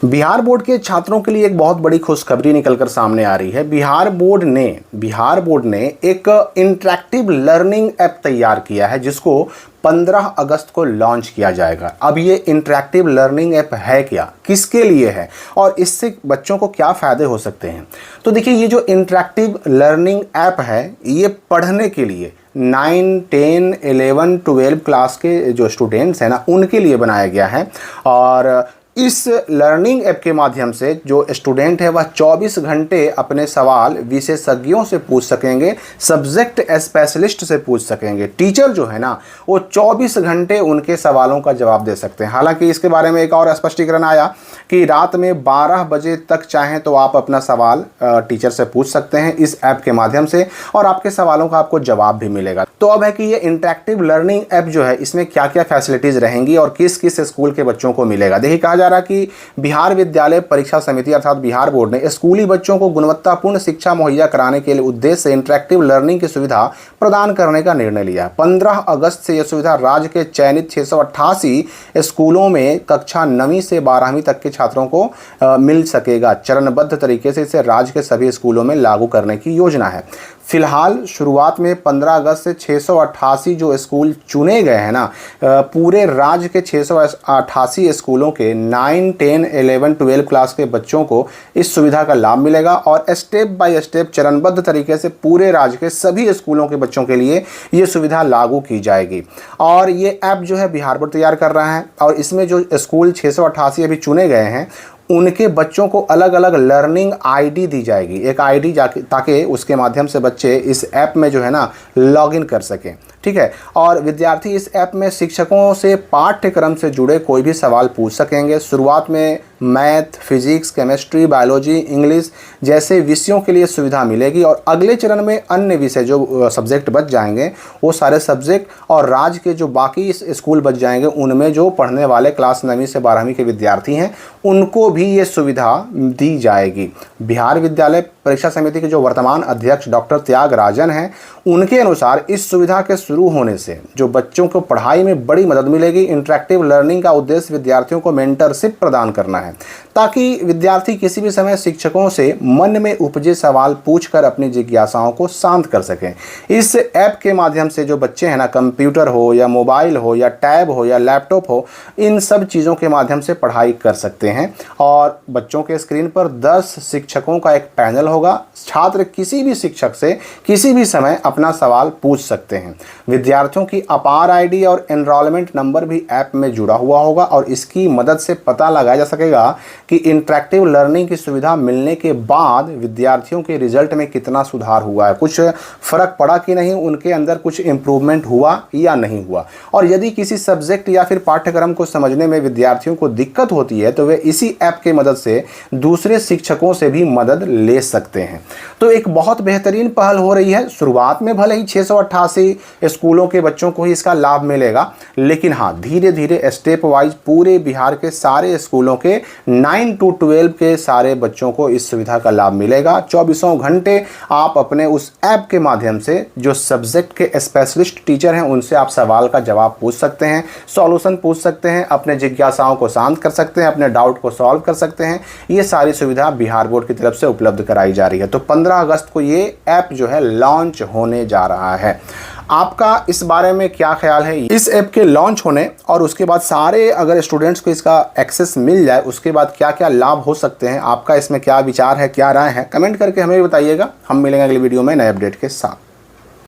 Bihar board के छात्रों के लिए एक बहुत बड़ी खुशखबरी निकलकर सामने आ रही है। बिहार बोर्ड ने एक इंटरैक्टिव लर्निंग ऐप तैयार किया है जिसको 15 अगस्त को लॉन्च किया जाएगा। अब ये इंटरैक्टिव लर्निंग ऐप है क्या, किसके लिए है और इससे बच्चों को क्या फ़ायदे हो सकते हैं। तो देखिए, ये जो इंटरैक्टिव लर्निंग ऐप है ये पढ़ने के लिए 9, 10, 11, 12 क्लास के जो स्टूडेंट्स हैं ना उनके लिए बनाया गया है। और इस लर्निंग ऐप के माध्यम से जो स्टूडेंट है वह 24 घंटे अपने सवाल विशेषज्ञों से पूछ सकेंगे, सब्जेक्ट स्पेशलिस्ट से पूछ सकेंगे। टीचर जो है ना वो 24 घंटे उनके सवालों का जवाब दे सकते हैं। हालांकि इसके बारे में एक और स्पष्टीकरण आया कि रात में 12 बजे तक चाहें तो आप अपना सवाल टीचर से पूछ सकते हैं इस ऐप के माध्यम से और आपके सवालों का आपको जवाब भी मिलेगा। तो अब है कि ये इंटरैक्टिव लर्निंग ऐप जो है इसमें क्या क्या फैसिलिटीज़ रहेंगी और किस किस स्कूल के बच्चों को मिलेगा। देखिए, कहा जा रहा है कि बिहार विद्यालय परीक्षा समिति अर्थात बिहार बोर्ड ने स्कूली बच्चों को गुणवत्तापूर्ण शिक्षा मुहैया कराने के लिए उद्देश्य से इंटरैक्टिव लर्निंग की सुविधा प्रदान करने का निर्णय लिया। 15 अगस्त से यह सुविधा राज्य के चयनित 688 स्कूलों में कक्षा 9वीं से 12वीं तक के छात्रों को मिल सकेगा। चरणबद्ध तरीके से इसे राज्य के सभी स्कूलों में लागू करने की योजना है। फिलहाल शुरुआत में 15 अगस्त से 688 जो स्कूल चुने गए हैं ना, पूरे राज्य के 688 स्कूलों के 9, 10, 11, 12 क्लास के बच्चों को इस सुविधा का लाभ मिलेगा और स्टेप बाय स्टेप चरणबद्ध तरीके से पूरे राज्य के सभी स्कूलों के बच्चों के लिए ये सुविधा लागू की जाएगी। और ये ऐप जो है बिहार बोर्ड तैयार कर रहा है और इसमें जो स्कूल 688 अभी चुने गए हैं उनके बच्चों को अलग अलग लर्निंग आईडी दी जाएगी, एक आईडी ताकि उसके माध्यम से बच्चे इस ऐप में जो है ना लॉगिन कर सकें। ठीक है, और विद्यार्थी इस ऐप में शिक्षकों से पाठ्यक्रम से जुड़े कोई भी सवाल पूछ सकेंगे। शुरुआत में math, physics, chemistry, biology, English जैसे विषयों के लिए सुविधा मिलेगी और अगले चरण में अन्य विषय जो सब्जेक्ट बच जाएंगे वो सारे सब्जेक्ट और राज्य के जो बाकी स्कूल बच जाएंगे उनमें जो पढ़ने वाले क्लास 9वीं से 12वीं के विद्यार्थी हैं उनको भी ये सुविधा दी जाएगी। बिहार विद्यालय परीक्षा समिति के जो वर्तमान अध्यक्ष डॉक्टर त्यागराजन हैं उनके अनुसार इस सुविधा के शुरू होने से जो बच्चों को पढ़ाई में बड़ी मदद मिलेगी। इंटरैक्टिव लर्निंग का उद्देश्य विद्यार्थियों को मेंटरशिप प्रदान करना है ताकि विद्यार्थी किसी भी समय शिक्षकों से मन में उपजे सवाल पूछकर अपनी जिज्ञासाओं को शांत कर सकें। इस ऐप के माध्यम से जो बच्चे हैं ना, कंप्यूटर हो या मोबाइल हो या टैब हो या लैपटॉप हो, इन सब चीज़ों के माध्यम से पढ़ाई कर सकते हैं और बच्चों के स्क्रीन पर 10 शिक्षकों का एक पैनल होगा। छात्र किसी भी शिक्षक से किसी भी समय अपना सवाल पूछ सकते हैं। विद्यार्थियों की अपार आईडी और एनरोलमेंट नंबर भी ऐप में जुड़ा हुआ होगा और इसकी मदद से पता लगाया जा सकेगा कि इंटरैक्टिव लर्निंग की सुविधा मिलने के बाद विद्यार्थियों के रिजल्ट में कितना सुधार हुआ है, कुछ फर्क पड़ा कि नहीं, उनके अंदर कुछ इंप्रूवमेंट हुआ या नहीं हुआ। और यदि किसी सब्जेक्ट या फिर पाठ्यक्रम को समझने में विद्यार्थियों को दिक्कत होती है तो वे इसी ऐप की मदद से दूसरे शिक्षकों से भी मदद ले सकते हैं। तो एक बहुत बेहतरीन पहल हो रही है। शुरुआत में भले ही 688 स्कूलों के बच्चों को ही इसका लाभ मिलेगा, लेकिन हाँ, धीरे धीरे स्टेप वाइज पूरे बिहार के सारे स्कूलों के 9 to 12 के सारे बच्चों को इस सुविधा का लाभ मिलेगा। 24 घंटे आप अपने उस ऐप के माध्यम से जो सब्जेक्ट के स्पेशलिस्ट टीचर हैं उनसे आप सवाल का जवाब पूछ सकते हैं, सॉल्यूशन पूछ सकते हैं, अपने जिज्ञासाओं को शांत कर सकते हैं, अपने डाउट को सॉल्व कर सकते हैं। ये सारी सुविधा बिहार बोर्ड की तरफ से उपलब्ध कराई जा रही है। तो 15 अगस्त को ये ऐप जो है लॉन्च होने जा रहा है। आपका इस बारे में क्या ख्याल है? इस ऐप के लॉन्च होने और उसके बाद सारे अगर स्टूडेंट्स को इसका एक्सेस मिल जाए उसके बाद क्या क्या लाभ हो सकते हैं, आपका इसमें क्या विचार है, क्या राय है, कमेंट करके हमें बताइएगा। हम मिलेंगे अगली वीडियो में नए अपडेट के साथ।